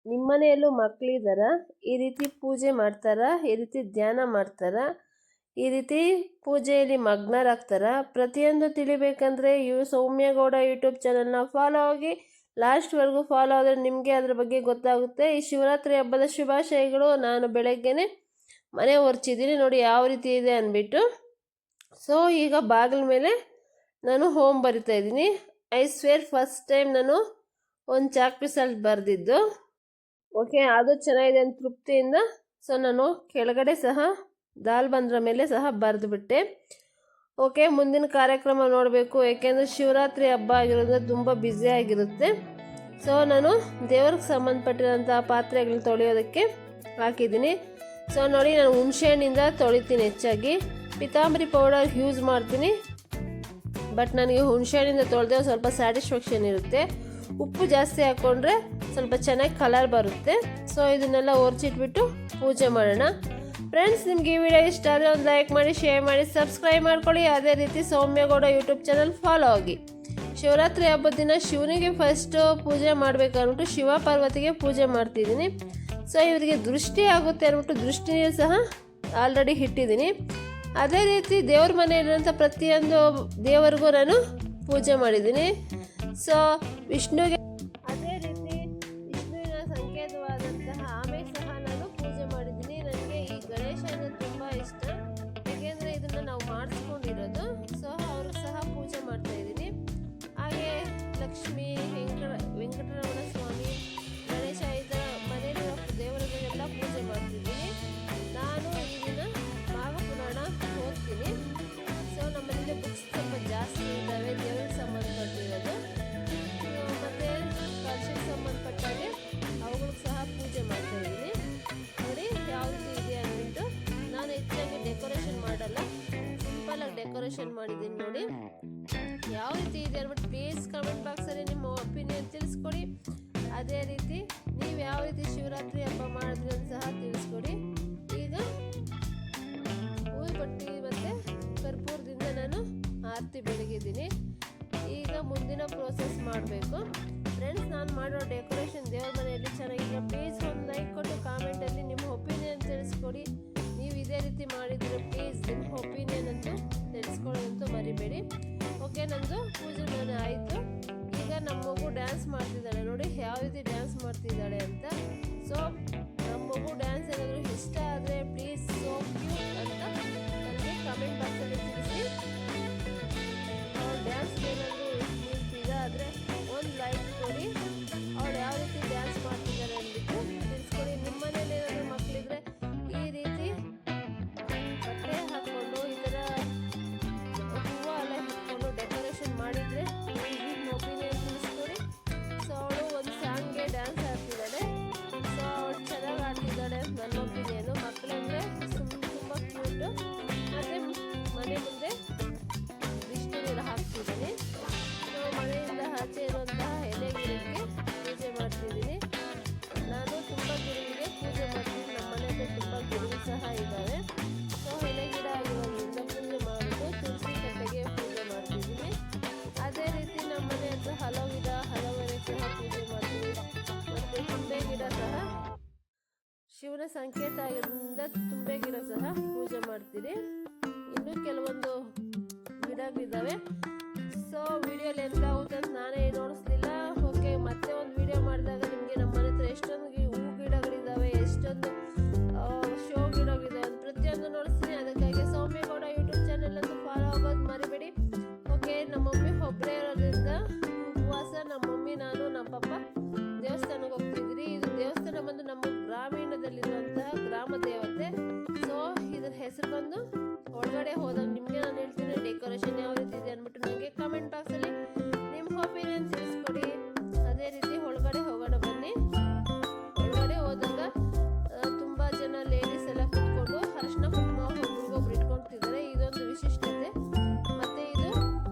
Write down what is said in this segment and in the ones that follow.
ನಿಮ್ಮ ಮನೆಯಲ್ಲೂ ಮಕ್ಕಳಿದಾರ ಈ ರೀತಿ ಪೂಜೆ ಮಾಡ್ತಾರ, ಈ ರೀತಿ ಧ್ಯಾನ ಮಾಡ್ತಾರ, ಈ ರೀತಿ ಪೂಜೆಯಲ್ಲಿ ಮಗ್ನರಾಗ್ತಾರ? ಪ್ರತಿಯೊಂದು ತಿಳಿಬೇಕಂದ್ರೆ ಸೌಮ್ಯಗೌಡ ಯೂಟ್ಯೂಬ್ ಚಾನಲ್ನ ಫಾಲೋ ಆಗಿ ಲಾಸ್ಟ್ವರೆಗೂ ಫಾಲೋ ಆದರೆ ನಿಮಗೆ ಅದ್ರ ಬಗ್ಗೆ ಗೊತ್ತಾಗುತ್ತೆ. ಈ ಶಿವರಾತ್ರಿ ಹಬ್ಬದ ಶುಭಾಶಯಗಳು. ನಾನು ಬೆಳಗ್ಗೆನೆ ಮನೆ ಹೊರ್ಚಿದ್ದೀನಿ ನೋಡಿ ಯಾವ ರೀತಿ ಇದೆ ಅಂದ್ಬಿಟ್ಟು. ಸೊ ಈಗ ಬಾಗಿಲ ಮೇಲೆ ನಾನು ಹೋಮ್ ಬರಿತಾ ಇದ್ದೀನಿ. ಐ ಸ್ವೇರ್ ಫಸ್ಟ್ ಟೈಮ್ ನಾನು ಒಂದು ಚಾಕ್ ಪೀಸಲ್ಲಿ ಬರೆದಿದ್ದು. ಓಕೆ, ಅದು ಚೆನ್ನಾಗಿದೆ ಅಂತ ತೃಪ್ತಿಯಿಂದ ಸೊ ನಾನು ಕೆಳಗಡೆ ಸಹ ದಾಲ್ ಬಂದ್ರ ಮೇಲೆ ಸಹ ಬರೆದುಬಿಟ್ಟೆ. ಓಕೆ, ಮುಂದಿನ ಕಾರ್ಯಕ್ರಮ ನೋಡಬೇಕು. ಏಕೆಂದರೆ ಶಿವರಾತ್ರಿ ಹಬ್ಬ ಆಗಿರೋದ್ರಿಂದ ತುಂಬ ಬ್ಯುಸಿ ಆಗಿರುತ್ತೆ. ಸೊ ನಾನು ದೇವ್ರಿಗೆ ಸಂಬಂಧಪಟ್ಟಿರೋಂಥ ಪಾತ್ರೆಗಳನ್ನ ತೊಳೆಯೋದಕ್ಕೆ ಹಾಕಿದ್ದೀನಿ. ಸೊ ನೋಡಿ, ನಾನು ಹುಣಸೆಹಣ್ಣಿಂದ ತೊಳಿತೀನಿ. ಹೆಚ್ಚಾಗಿ ಪಿತಾಂಬರಿ ಪೌಡರ್ ಯೂಸ್ ಮಾಡ್ತೀನಿ, ಬಟ್ ನನಗೆ ಹುಣಸೆಹಣ್ಣಿಂದ ತೊಳೆದ್ರೆ ಸ್ವಲ್ಪ ಸ್ಯಾಟಿಸ್ಫ್ಯಾಕ್ಷನ್ ಇರುತ್ತೆ. ಉಪ್ಪು ಜಾಸ್ತಿ ಹಾಕ್ಕೊಂಡ್ರೆ ಸ್ವಲ್ಪ ಚೆನ್ನಾಗಿ ಕಲರ್ ಬರುತ್ತೆ. ಸೊ ಇದನ್ನೆಲ್ಲ ಒರೆಸಿಟ್ಬಿಟ್ಟು ಪೂಜೆ ಮಾಡೋಣ. ಫ್ರೆಂಡ್ಸ್, ನಿಮ್ಗೆ ಈ ವಿಡಿಯೋ ಇಷ್ಟ ಆದರೆ ಒಂದು ಲೈಕ್ ಮಾಡಿ, ಶೇರ್ ಮಾಡಿ, ಸಬ್ಸ್ಕ್ರೈಬ್ ಮಾಡ್ಕೊಳ್ಳಿ. ಅದೇ ರೀತಿ ಸೌಮ್ಯಗೌಡ ಯೂಟ್ಯೂಬ್ ಚಾನಲ್ ಫಾಲೋ ಆಗಿ. ಶಿವರಾತ್ರಿ ಹಬ್ಬದ ದಿನ ಶಿವನಿಗೆ ಫಸ್ಟು ಪೂಜೆ ಮಾಡಬೇಕಂದ್ಬಿಟ್ಟು ಶಿವ ಪಾರ್ವತಿಗೆ ಪೂಜೆ ಮಾಡ್ತಿದ್ದೀನಿ. ಸೊ ಇವರಿಗೆ ದೃಷ್ಟಿ ಆಗುತ್ತೆ ಅಂದ್ಬಿಟ್ಟು ದೃಷ್ಟಿ ನೀರು ಸಹ ಆಲ್ರೆಡಿ ಇಟ್ಟಿದ್ದೀನಿ. ಅದೇ ರೀತಿ ದೇವ್ರ ಮನೆಯಲ್ಲಿರುವಂಥ ಪ್ರತಿಯೊಂದು ದೇವರಿಗೂ ನಾನು ಪೂಜೆ ಮಾಡಿದ್ದೀನಿ. ಸೊ ವಿಷ್ಣುವಿಗೆ ಅದೇ ರೀತಿ ವಿಷ್ಣುವಿನ ಸಂಕೇತವಾದಂತಹ ಆಮೆ ಸಹ ನಾನು ಪೂಜೆ ಮಾಡಿದ್ದೀನಿ. ನನಗೆ ಈ ಗಣೇಶ ಅಂದರೆ ತುಂಬ ಇಷ್ಟ, ಯಾಕೆಂದರೆ ಇದನ್ನು ನಾವು ಮಾಡಿಸ್ಕೊಂಡಿರೋದು. ಸೊ ಅವ್ರಿಗೆ ಸಹ ಪೂಜೆ ಮಾಡ್ತಾ ಇದ್ದೀನಿ. ಹಾಗೆ ಲಕ್ಷ್ಮೀ, ವೆಂಕಟರಮಣ ಸ್ವಾಮಿ, ಗಣೇಶ ಈ ಥರ ಮನೆಯಲ್ಲಿರೋ ದೇವರುಗಳೆಲ್ಲ ಪೂಜೆ ಮಾಡ್ತಿದ್ದೀನಿ. ನಾನು ಈ ದಿನ ಮಾಘಪುರಾಣ ಓದ್ತೀನಿ. ಸೊ ನಮ್ಮನೇಲಿ ಬುಕ್ಸ್ ಸ್ವಲ್ಪ ಜಾಸ್ತಿ ಇದ್ದಾವೆ ದೇವರಿಗೆ ಸಂಬಂಧಪಟ್ಟಿರೋದು, ಮತ್ತು ಕಲಶಕ್ಕೆ ಸಂಬಂಧಪಟ್ಟಾಗೆ ಅವುಗಳಿಗೆ ಸಹ ಪೂಜೆ ಮಾಡ್ತಾ ಇದ್ದೀನಿ. ನೋಡಿ ಯಾವ ರೀತಿ ಇದೆ ಅಂದ್ಬಿಟ್ಟು. ನಾನು ಹೆಚ್ಚಾಗಿ ಡೆಕೋರೇಷನ್ ಮಾಡಲ್ಲ, ಸಿಂಪಲಾಗಿ ಡೆಕೋರೇಷನ್ ಮಾಡಿದ್ದೀನಿ. ನೋಡಿ ಯಾವ ರೀತಿ ಇದೆ ಅಂದ್ಬಿಟ್ಟು ಪ್ಲೀಸ್ ಕಮೆಂಟ್ ಬಾಕ್ಸಲ್ಲಿ ನಿಮ್ಮ ಒಪಿನಿಯನ್ ತಿಳಿಸ್ಕೊಡಿ. ಅದೇ ರೀತಿ ನೀವು ಯಾವ ರೀತಿ ಶಿವರಾತ್ರಿ ಹಬ್ಬ ಮಾಡಿದ್ರಿ ಅಂತ ಸಹ ತಿಳಿಸ್ಕೊಡಿ. ಈಗ ಊದುಬತ್ತಿ ಮತ್ತು ಕರ್ಪೂರದಿಂದ ನಾನು ಆರತಿ ಬೆಳಗಿದ್ದೀನಿ. ಈಗ ಮುಂದಿನ ಪ್ರೋಸೆಸ್ ಮಾಡಬೇಕು. ಫ್ರೆಂಡ್ಸ್, ನಾನು ಮಾಡೋ ಡೆಕೋರೇಷನ್ ದೇವ್ರ ಮನೆಯಲ್ಲಿ ಚೆನ್ನಾಗಿಲ್ಲ, ಪ್ಲೀಸ್ ಒಂದು ಲೈಕ್ ಕೊಟ್ಟು ಕಾಮೆಂಟಲ್ಲಿ ನಿಮ್ಮ ಒಪಿನಿಯನ್ ತಿಳಿಸ್ಕೊಡಿ. ನೀವು ಇದೇ ರೀತಿ ಮಾಡಿದರೆ ಪ್ಲೀಸ್ ನಿಮ್ಮ ಒಪಿನಿಯನ್ ಅಂತೂ ತಿಳಿಸ್ಕೊಳ್ಳೋದಂತೂ ಮರಿಬೇಡಿ. ಓಕೆ, ನಂದು ಪೂಜೆ ಮನೆ ಆಯಿತು. ಈಗ ನಮ್ಮ ಮಗು ಡ್ಯಾನ್ಸ್ ಮಾಡ್ತಿದ್ದಾಳೆ. ನೋಡಿ ಯಾವ ರೀತಿ ಡ್ಯಾನ್ಸ್ ಮಾಡ್ತಿದ್ದಾಳೆ ಅಂತ. ಸೊ ನಮ್ಮ ಮಗು ಡ್ಯಾನ್ಸ್ ಏನಾದರೂ ಇಷ್ಟ ಆದರೆ ಪ್ಲೀಸ್ ಸೋ ಕ್ಯೂಟ್ ಅಂತ ನನಗೆ ಕಮೆಂಟ್ ಬಾಕ್ಸಲ್ಲಿ ತಿಳಿಸಿ. ಅವ್ಳು ಡ್ಯಾನ್ಸ್ ಏನಾದರೂ ನಿಂತಿದೆ ಆದರೆ ಒಂದು ಲೈಕ್ ಕೊಡಿ. ಅವಳು ಯಾವ ರೀತಿ ಡ್ಯಾನ್ಸ್ ಮಾಡ್ತಿದ್ದಾರೆ ಅಂದ್ಬಿಟ್ಟು ತಿಳಿಸ್ಕೊಡಿ. ನಿಮ್ಮ ಮನೇಲಿ ಏನಾದರೂ ಮಕ್ಕಳಿದ್ರೆ ಈ ರೀತಿ ಬಟ್ಟೆ ಹಾಕ್ಕೊಂಡು ಈ ಥರ ಹೂವು ಎಲ್ಲ ಇಟ್ಕೊಂಡು ಡೆಕೋರೇಷನ್ ಮಾಡಿದರೆ ನಿಮ್ಮ ಒಪಿನಿಯನ್ ತಿಳಿಸ್ಕೊಡಿ. ಸೊ ಅವಳು ಒಂದು ಸಾಂಗ್ಗೆ ಡ್ಯಾನ್ಸ್ ಆಡ್ತಿದ್ದಾಳೆ. ಸೊ ಅವಳು ಚೆನ್ನಾಗಿ ಆಡ್ತಿದ್ದಾಳೆ ನನ್ನ ಒಪಿನಿಯನು. ಮಕ್ಕಳಂದರೆ ತುಂಬ ಕ್ಯೂಟು. ಮತ್ತು ಮನೆ ಮುಂದೆ ವಿಷ್ಣು ನೀರು ಹಾಕ್ತಿದ್ದೀನಿ. ಸೊ ಮನೆಯಿಂದ ಆಚೆ ಇರುವಂತಹ ಎಲೆಗಿಡಕ್ಕೆ ಪೂಜೆ ಮಾಡ್ತಿದ್ದೀನಿ. ನಾನು ತುಂಬ ಗಿಡಗಳಿಗೆ ಪೂಜೆ ಮಾಡ್ತೀನಿ. ನಮ್ಮ ಮನೆಯಲ್ಲಿ ತುಂಬ ಗಿಡಗಳು ಸಹ ಇದ್ದಾವೆ. ಸೊ ಎಲೆಗಿಡ ಆಗಿರೋದ್ರಿಂದ ಪೂಜೆ ಮಾಡಿಬಿಟ್ಟು ತುಳಸಿ ಕಟ್ಟೆಗೆ ಪೂಜೆ ಮಾಡ್ತಿದ್ದೀನಿ. ಅದೇ ರೀತಿ ನಮ್ಮ ಮನೆ ಹತ್ರ ಹಲವೆರೆ ಸಹ ಪೂಜೆ ಮಾಡ್ತೀವಿ. ಮತ್ತು ತುಂಬೆ ಗಿಡ ಸಹ ಶಿವನ ಸಂಕೇತ ಆಗಿರೋದ್ರಿಂದ ತುಂಬೆ ಗಿಡ ಸಹ ಪೂಜೆ ಮಾಡ್ತೀರಿ. ಇನ್ನೂ ಕೆಲವೊಂದು ಗಿಡಗಳಿದ್ದಾವೆ. ಸೊ ವಿಡಿಯೋ ಲೆಂತ್ ಆಗುತ್ತೆ ಅಂತ ನಾನೇ ನೋಡಿಸ್ಲಿಲ್ಲ. ಓಕೆ, ಮತ್ತೆ ಒಂದು ವಿಡಿಯೋ ಮಾಡಿದಾಗ ನಿಮಗೆ ನಮ್ಮ ಮನೆ ಹತ್ರ ಎಷ್ಟೊಂದು ಹೂ ಗಿಡಗಳಿದ್ದಾವೆ, ಎಷ್ಟೊಂದು ಶೋ ಗಿಡಗಳಿದ್ದಾವೆ ಅಂತ ಪ್ರತಿಯೊಂದು ನೋಡಿಸ್ತೀನಿ. ಅದಕ್ಕಾಗಿ ಸೌಮ್ಯಗೌಡ ಯೂಟ್ಯೂಬ್ ಚಾನಲ್ ಅಂತ ಫಾಲೋ ಆಗೋದು ಮರಿಬೇಡಿ. ಓಕೆ, ನಮ್ಮ ಮಮ್ಮಿ ಒಬ್ಬರೇ ಇರೋದ್ರಿಂದ ಉಪವಾಸ. ನಮ್ಮ ಮಮ್ಮಿ, ನಾನು, ನಮ್ಮ ಪಪ್ಪ ದೇವಸ್ಥಾನಕ್ಕೆ ಹೋಗ್ತಿದ್ರಿ. ಇದು ದೇವಸ್ಥಾನ ಬಂದು ನಮ್ಮ ಗ್ರಾಮೀಣದಲ್ಲಿರುವಂತಹ ಗ್ರಾಮ ದೇವತೆ. ಸೊ ಇದ್ರ ಹೆಸರು ಬಂದು ಒಳಗಡೆ ಹೋದಾಗ ನಿಮಗೆ ನಾನು ಹೇಳ್ತೀನಿ ಡೆಕೋರೇಷನ್ ಯಾವ ರೀತಿ ಇದೆ ಅಂದ್ಬಿಟ್ಟು ನನಗೆ ಕಮೆಂಟ್ ಬಾಕ್ಸಲ್ಲಿ ನಿಮ್ಮ ಒಪಿನಿಯನ್ ತಿಳಿಸ್ಕೊಡಿ. ಅದೇ ರೀತಿ ಒಳಗಡೆ ಹೋಗೋಣ ಬನ್ನಿ. ಒಳಗಡೆ ಹೋದಾಗ ತುಂಬ ಜನ ಲೇಡೀಸ್ ಎಲ್ಲ ಕೂತ್ಕೊಂಡು ಅರಿಶಿನ ಕುಂಕುಮ ಒಬ್ರಿಗೊಬ್ರು ಇಟ್ಕೊಳ್ತಿದ್ದಾರೆ. ಇದೊಂದು ವಿಶಿಷ್ಟತೆ. ಮತ್ತು ಇದು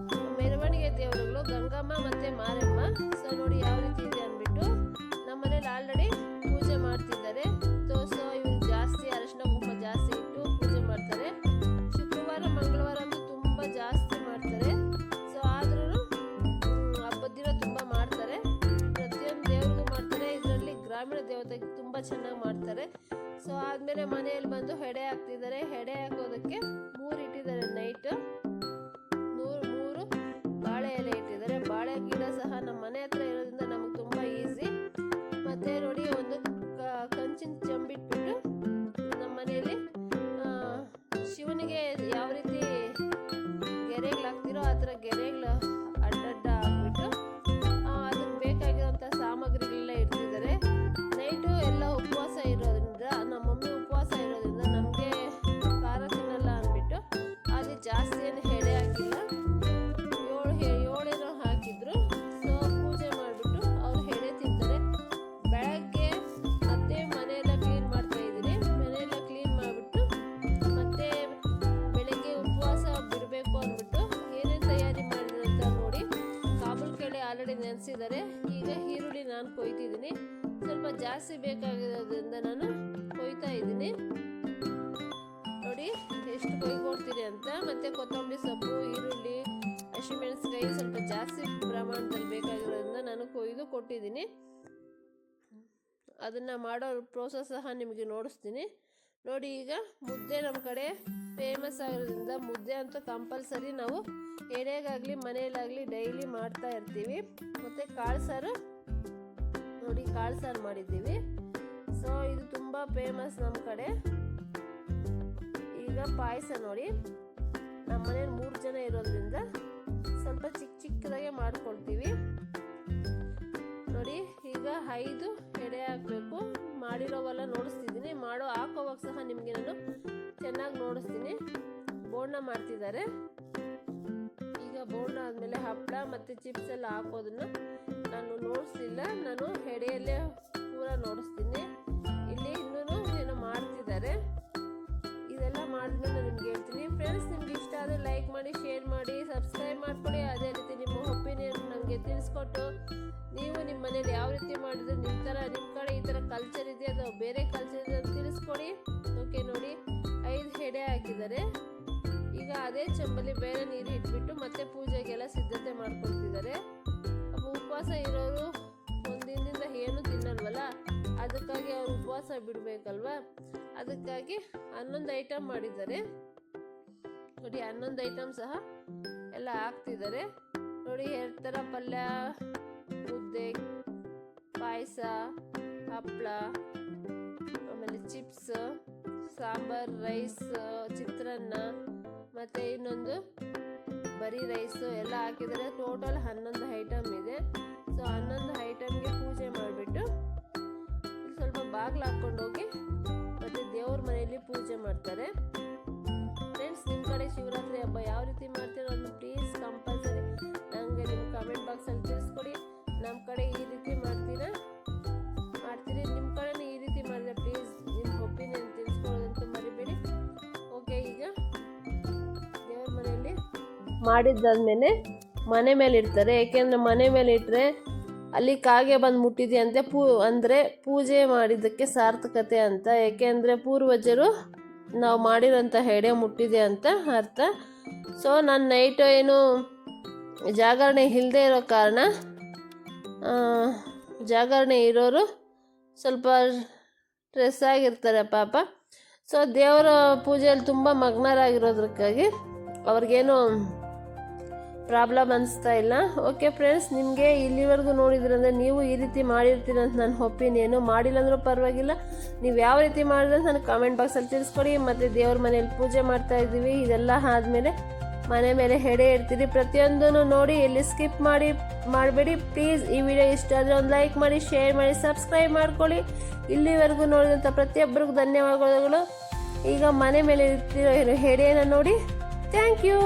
ಮೆರವಣಿಗೆ ದೇವರುಗಳು ಗಂಗಮ್ಮ ಮತ್ತು ಮಾರಮ್ಮ. ಸೊ ನೋಡಿ ಯಾವ ರೀತಿ ಇದೆ ಅಂದ್ಬಿಟ್ಟು ನಮ್ಮ ಮನೇಲಿ ಆಲ್ರೆಡಿ ಪೂಜೆ ಮಾಡ್ತಿದ್ದಾರೆ. ಸೊ ಇವ್ರು ಜಾಸ್ತಿ ಅರಿಶಿನ ಕುಂಕುಮ ಜಾಸ್ತಿ ಇಟ್ಟು ಪೂಜೆ ಮಾಡ್ತಾರೆ. ಶುಕ್ರವಾರ ಮಂಗಳವಾರ ಅಂತೂ ತುಂಬ ಜಾಸ್ತಿ ಮಾಡ್ತಾರೆ. ಸೊ ಆದ್ರೂ ಹಬ್ಬದ ದಿನ ತುಂಬ ಮಾಡ್ತಾರೆ. ಪ್ರತಿಯೊಂದು ದೇವ್ರಿಗೂ ಮಾಡ್ತಾರೆ. ಇದರಲ್ಲಿ ಗ್ರಾಮೀಣ ದೇವರು ದೇವತೆಗೆ ತುಂಬ ಚೆನ್ನಾಗಿ ಮಾಡ್ತಾರೆ. ಸೊ ಆದಮೇಲೆ ಮನೆಯಲ್ಲಿ ಬಂದು ಹೆಡೆ ಹಾಕ್ತಿದ್ದಾರೆ. ಹೆಡೆ ಹಾಕೋದಕ್ಕೆ 3 ಇಟ್ಟಿದ್ದಾರೆ. ನೈಟ್ 3 ಬಾಳೆ ಎಲೆ ಇಟ್ಟಿದ್ದಾರೆ. ಬಾಳೆ ಗಿಡ ಸಹ ನಮ್ಮ ಮನೆ ಹತ್ರ ಇರೋದ್ರಿಂದ ನಮಗೆ ತುಂಬ ಈಸಿ. ಮತ್ತು ನೋಡಿ ಒಂದು ಕಂಚಿನ ಚಂಬಿಟ್ಬಿಟ್ಟು ನಮ್ಮ ಮನೆಯಲ್ಲಿ ಶಿವನಿಗೆ ಯಾವ ರೀತಿ ಗೆರೆಗಳಾಗ್ತಿರೋ ಆ ಥರ ಗೆರೆಗಳು ಅಡ್ಡಡ್ಡ ಹಾಕ್ಬಿಟ್ಟು ಅದಕ್ಕೆ ಬೇಕಾಗಿರೋಂಥ ಸಾಮಗ್ರಿಗಳೆಲ್ಲ ಇಡ್ತಿದ್ದಾರೆ. ನೈಟು ಎಲ್ಲ ಉಪವಾಸ ಇರೋದ್ರಿಂದ, ನಮ್ಮ ಮಮ್ಮಿ ಉಪವಾಸ ಇರೋದ್ರಿಂದ ನಮಗೆ ಖಾರ ತಿನ್ನಲ್ಲ ಅಂದ್ಬಿಟ್ಟು ಅಲ್ಲಿ ಜಾಸ್ತಿ ಏನು ಹೆಡೆ ಹಾಕಿಲ್ಲ. 7 ಏನೋ ಹಾಕಿದ್ರು. ಸೊ ಪೂಜೆ ಮಾಡಿಬಿಟ್ಟು ಅವ್ರು ಹೆಡೆ ತಿಂತಾರೆ. ಬೆಳಗ್ಗೆ ಮತ್ತೆ ಮನೆಯೆಲ್ಲ ಕ್ಲೀನ್ ಮಾಡ್ತಾ ಇದ್ದೀನಿ. ಮನೆಯೆಲ್ಲ ಕ್ಲೀನ್ ಮಾಡಿಬಿಟ್ಟು ಮತ್ತೆ ಬೆಳಗ್ಗೆ ಉಪವಾಸ ಬಿಡಬೇಕು ಅಂದ್ಬಿಟ್ಟು ಏನೇನು ತಯಾರಿ ಮಾಡಿದ್ರು ಅಂತ ನೋಡಿ. ಕಾಬೂಲ್ ಕೆಡೆ ಆಲ್ರೆಡಿ ನೆನೆಸಿದ್ದಾರೆ. ಈಗ ಈರುಳ್ಳಿ ನಾನು ಕೊಯ್ತಿದ್ದೀನಿ. ಸ್ವಲ್ಪ ಜಾಸ್ತಿ ಬೇಕಾಗಿರೋದ್ರಿಂದ ನಾನು ಕೊಯ್ತಾ ಇದ್ದೀನಿ. ನೋಡಿ ಎಷ್ಟು ಕೊಯ್ಕೊಡ್ತೀನಿ ಅಂತ. ಮತ್ತು ಕೊತ್ತಂಬರಿ ಸೊಪ್ಪು, ಈರುಳ್ಳಿ, ಹಸಿಮೆಣಸಿನಕಾಯಿ ಸ್ವಲ್ಪ ಜಾಸ್ತಿ ಪ್ರಮಾಣದಲ್ಲಿ ಬೇಕಾಗಿರೋದ್ರಿಂದ ನಾನು ಕೊಯ್ದು ಕೊಟ್ಟಿದ್ದೀನಿ. ಅದನ್ನು ಮಾಡೋ ಪ್ರೋಸೆಸ್ ಸಹ ನಿಮಗೆ ನೋಡಿಸ್ತೀನಿ. ನೋಡಿ ಈಗ ಮುದ್ದೆ ನಮ್ಮ ಕಡೆ ಫೇಮಸ್ ಆಗಿರೋದ್ರಿಂದ ಮುದ್ದೆ ಅಂತೂ ಕಂಪಲ್ಸರಿ ನಾವು ಎಡೆಗಾಗಲಿ ಮನೆಯಲ್ಲಾಗಲಿ ಡೈಲಿ ಮಾಡ್ತಾ ಇರ್ತೀವಿ. ಮತ್ತು ಕಾಳು ಸಾರು, ನೋಡಿ ಕಾಳು ಸಾರು ಮಾಡಿದ್ದೀವಿ. ಸೊ ಇದು ತುಂಬ ಫೇಮಸ್ ನಮ್ಮ ಕಡೆ. ಈಗ ಪಾಯಸ ನೋಡಿ, ನಮ್ಮ ಮನೇಲಿ 3 ಜನ ಇರೋದ್ರಿಂದ ಸ್ವಲ್ಪ ಚಿಕ್ಕದಾಗೆ ಮಾಡ್ಕೊಳ್ತೀವಿ. ನೋಡಿ ಈಗ 5 ಎಡೆ ಹಾಕಬೇಕು. ಮಾಡಿರೋವೆಲ್ಲ ನೋಡಿಸ್ತಿದ್ದೀನಿ. ಹಾಕೋವಾಗ ಸಹ ನಿಮಗೆ ನಾನು ಚೆನ್ನಾಗಿ ನೋಡಿಸ್ತೀನಿ. ಬೋಂಡ ಮಾಡ್ತಿದ್ದಾರೆ. ಈಗ ಬೋಂಡ ಆದಮೇಲೆ ಹಪ್ಪಳ ಮತ್ತು ಚಿಪ್ಸ್ ಎಲ್ಲ ಹಾಕೋದನ್ನು ನಾನು ನೋಡಿಸ್ಲಿಲ್ಲ. ನಾನು ಎಡೆಯಲ್ಲೇ ಪೂರ ನೋಡಿಸ್ತೀನಿ. ಇಲ್ಲಿ ಇನ್ನೂ ಏನೋ ಮಾಡ್ತಿದ್ದಾರೆ. ಇದೆಲ್ಲ ಮಾಡಿದ್ಮೇಲೆ ನಿಮ್ಗೆ ಹೇಳ್ತೀನಿ. ಫ್ರೆಂಡ್ಸ್, ನಿಮ್ಗೆ ಇಷ್ಟ ಆದರೆ ಲೈಕ್ ಮಾಡಿ, ಶೇರ್ ಮಾಡಿ, ಸಬ್ಸ್ಕ್ರೈಬ್ ಮಾಡ್ಕೊಳ್ಳಿ. ಅದೇ ರೀತಿ ನಿಮ್ಮ ಒಪಿನಿಯನ್ ನನಗೆ ತಿಳಿಸ್ಕೊಟ್ಟು ನೀವು ನಿಮ್ಮ ಮನೇಲಿ ಯಾವ ರೀತಿ ಮಾಡಿದ್ರೆ ನಿಮ್ಮ ಕಡೆ ಈ ಥರ ಕಲ್ಚರ್ ಇದೆ ಅಥವಾ ಬೇರೆ ಕಲ್ಚರ್ ಇದೆ ಅಂತ ತಿಳಿಸ್ಕೊಡಿ. ಓಕೆ, ನೋಡಿ 5 ಹೆಡೆ ಹಾಕಿದ್ದಾರೆ. ಈಗ ಅದೇ ಚಂಬಲ್ಲಿ ಬೇರೆ ನೀರು ಇಟ್ಬಿಟ್ಟು ಮತ್ತೆ ಪೂಜೆಗೆಲ್ಲ ಸಿದ್ಧತೆ ಮಾಡ್ಕೊಳ್ತಿದ್ದಾರೆ. ಉಪವಾಸ ಇರೋರು ಒಂದಿನದಿಂದ ಏನು ತಿನ್ನಲ್ವಲ್ಲ, ಅದಕ್ಕಾಗಿ ಅವ್ರು ಉಪವಾಸ ಬಿಡಬೇಕಲ್ವ, ಅದಕ್ಕಾಗಿ 11 ಐಟಮ್ ಮಾಡಿದ್ದಾರೆ. ನೋಡಿ 11 ಐಟಮ್ ಸಹ ಎಲ್ಲ ಹಾಕ್ತಿದ್ದಾರೆ. ನೋಡಿ 2 ಥರ ಪಲ್ಯ, ಮುದ್ದೆ, ಪಾಯಸ, ಹಪ್ಪಳ, ಆಮೇಲೆ ಚಿಪ್ಸ್, ಸಾಂಬಾರ್, ರೈಸ್, ಚಿತ್ರಾನ್ನ, ಮತ್ತು ಇನ್ನೊಂದು ಬರೀ ರೈಸು ಎಲ್ಲ ಹಾಕಿದರೆ ಟೋಟಲ್ 11 ಐಟಮ್ ಇದೆ. ಸೊ 11 ಐಟಮ್ಗೆ ಪೂಜೆ ಮಾಡಿಬಿಟ್ಟು ಸ್ವಲ್ಪ ಬಾಗಿಲು ಹಾಕ್ಕೊಂಡೋಗಿ ಮತ್ತು ದೇವ್ರ ಮನೆಯಲ್ಲಿ ಪೂಜೆ ಮಾಡ್ತಾರೆ. ಫ್ರೆಂಡ್ಸ್, ನಿಮ್ಮ ಕಡೆ ಶಿವರಾತ್ರಿ ಹಬ್ಬ ಯಾವ ರೀತಿ ಮಾಡ್ತೀರೋ ಅದನ್ನು ಪ್ಲೀಸ್ ಕಂಪಲ್ಸರಿ ನನಗೆ ನಿಮ್ಮ ಕಮೆಂಟ್ ಬಾಕ್ಸಲ್ಲಿ ತಿಳಿಸ್ಕೊಡಿ. ನಮ್ಮ ಕಡೆ ಈ ರೀತಿ ಮಾಡ್ತೀರಿ. ನಿಮ್ಮ ಕಡೆನೂ ಈ ರೀತಿ ಮಾಡಿದ್ರೆ ಪ್ಲೀಸ್ ನಿಮ್ಮ ಒಪಿನಿಯನ್ ತಿಳಿಸ್ಕೊಳ್ಳೋದಂತೂ ಮರಿಬೇಡಿ. ಓಕೆ, ಈಗ ದೇವ್ರ ಮನೆಯಲ್ಲಿ ಮಾಡಿದ್ದಾದ್ಮೇಲೆ ಮನೆ ಮೇಲೆ ಇಡ್ತಾರೆ. ಏಕೆಂದರೆ ಮನೆ ಮೇಲೆ ಇಟ್ಟರೆ ಅಲ್ಲಿ ಕಾಗೆ ಬಂದು ಮುಟ್ಟಿದೆಯಂತೆ. ಅಂದರೆ ಪೂಜೆ ಮಾಡಿದ್ದಕ್ಕೆ ಸಾರ್ಥಕತೆ ಅಂತ. ಏಕೆಂದರೆ ಪೂರ್ವಜರು ನಾವು ಮಾಡಿರೋಂಥ ಹೆಡೆ ಮುಟ್ಟಿದೆ ಅಂತ ಅರ್ಥ. ಸೊ ನಾನು ನೈಟ್ ಏನು ಜಾಗರಣೆ ಇಲ್ಲದೆ ಇರೋ ಕಾರಣ ಜಾಗರಣೆ ಇರೋರು ಸ್ವಲ್ಪ ಸ್ಟ್ರೆಸ್ ಆಗಿರ್ತಾರೆ ಪಾಪ. ಸೊ ದೇವರ ಪೂಜೆಯಲ್ಲಿ ತುಂಬ ಮಗ್ನರಾಗಿರೋದಕ್ಕಾಗಿ ಅವ್ರಿಗೇನು ಪ್ರಾಬ್ಲಮ್ ಅನಿಸ್ತಾ ಇಲ್ಲ. ಓಕೆ ಫ್ರೆಂಡ್ಸ್, ನಿಮಗೆ ಇಲ್ಲಿವರೆಗೂ ನೋಡಿದ್ರಂದರೆ ನೀವು ಈ ರೀತಿ ಮಾಡಿರ್ತೀರ ಅಂತ ನನ್ನ ಒಪಿನಿಯನು. ಮಾಡಿಲ್ಲ ಅಂದರೂ ಪರವಾಗಿಲ್ಲ, ನೀವು ಯಾವ ರೀತಿ ಮಾಡಿದ್ರೆ ಅಂತ ನನಗೆ ಕಾಮೆಂಟ್ ಬಾಕ್ಸಲ್ಲಿ ತಿಳಿಸ್ಕೊಡಿ. ಮತ್ತು ದೇವ್ರ ಮನೇಲಿ ಪೂಜೆ ಮಾಡ್ತಾ ಇದ್ದೀವಿ. ಇದೆಲ್ಲ ಆದಮೇಲೆ ಮನೆ ಮೇಲೆ ಹೆಡೆ ಇಡ್ತೀರಿ. ಪ್ರತಿಯೊಂದನ್ನು ನೋಡಿ, ಎಲ್ಲಿ ಸ್ಕಿಪ್ ಮಾಡಬೇಡಿ ಪ್ಲೀಸ್. ಈ ವಿಡಿಯೋ ಇಷ್ಟ ಆದರೆ ಒಂದು ಲೈಕ್ ಮಾಡಿ, ಶೇರ್ ಮಾಡಿ, ಸಬ್ಸ್ಕ್ರೈಬ್ ಮಾಡ್ಕೊಳ್ಳಿ. ಇಲ್ಲಿವರೆಗೂ ನೋಡಿದಂಥ ಪ್ರತಿಯೊಬ್ಬರಿಗೂ ಧನ್ಯವಾದಗಳು. ಈಗ ಮನೆ ಮೇಲೆ ಇರ್ತಿರೋ ಹೆಡೆಯನ್ನು ನೋಡಿ. Thank you.